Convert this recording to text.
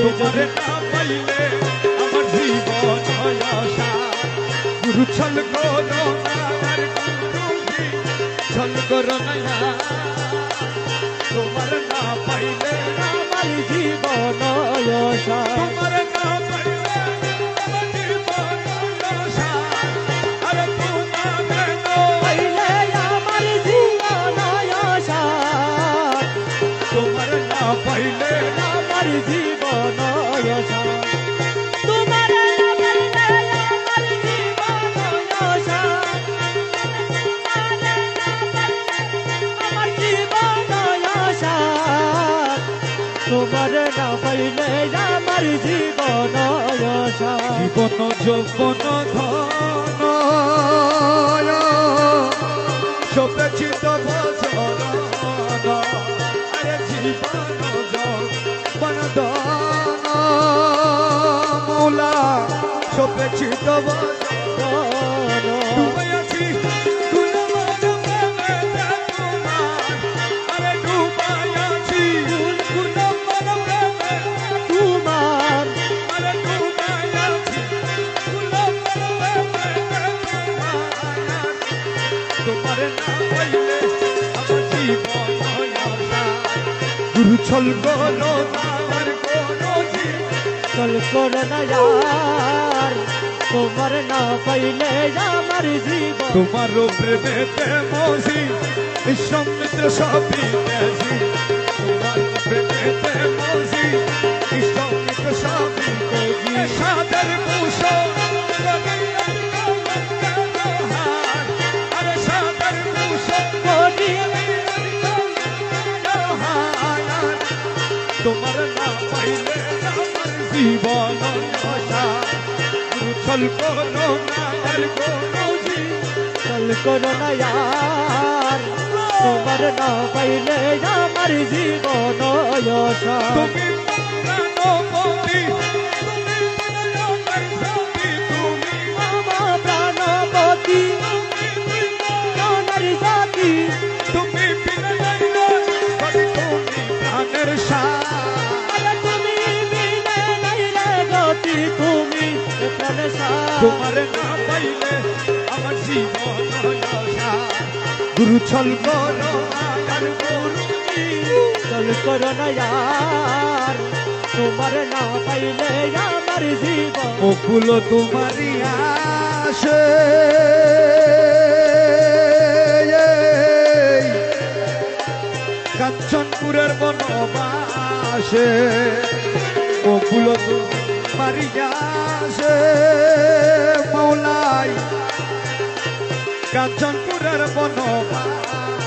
তোমারে না পাইলে আমার জীবন আশা গুরু ছল করো না আর গুরুজি ছল করো না তোমারে না পাইলে আমার জীবন আশা তোমারে না পাইলে আমার জীবন আশা আরে তোমারে না পাইলে আমার জীবন আশা তোমারে না পাইলে আমার জীবন আশা তোমার পাইলে আমার জীবন আশা আমার জীবন আশা তোমার না পাইলে আমার জীবন আশা জীবন যৌবন ধন সপেক্ষিত ভজন আরে জীবন যৌবন ধন মৌলা সপেক্ষিত ভজন ডুবে আছি গুণবান প্রেমেতে তোমার আরে ডুবে আছি গুণবান প্রেমেতে তোমার আরে ডুবে আছি গুণবান প্রেমেতে তোমার না পাইলে আমার জীবন আশা গুরু ছল করো না আর কোনো জীবন চল করো না यार তোমার না পাইলে আমার জীবন তোমার প্রেমেতে মজি বিশ্বমিত্র সবই তেজি তোমার প্রেমেতে মজি বিশ্বমিত্র সবই তেজি সাদের পুষো আরে সাদের পুষো তোমার না পাইলে আমার জীবন আশা ছল করো না আর কোনো চল করো না यार তোমার না পাইলে আমার জীবন আশা তুমি প্রাণপতি তুমি তুমি আমার প্রাণপতি প্রাণের জাতি তুমি তুমি প্রাণের সার তুমি বিনে নাই রে গতি তুমি প্রাণের সার তোমার না পাইলে আমার জীবন আশা গুরু ছল করো আর গুরু চল করো না यार তোমার না পাইলে আমার জীবন মুকুল তোমারই আসে কাঞ্চনপুরের বনবাসে মুকুল তোমারই আসে মৌলাই কাঞ্চনপুরের বনবাসে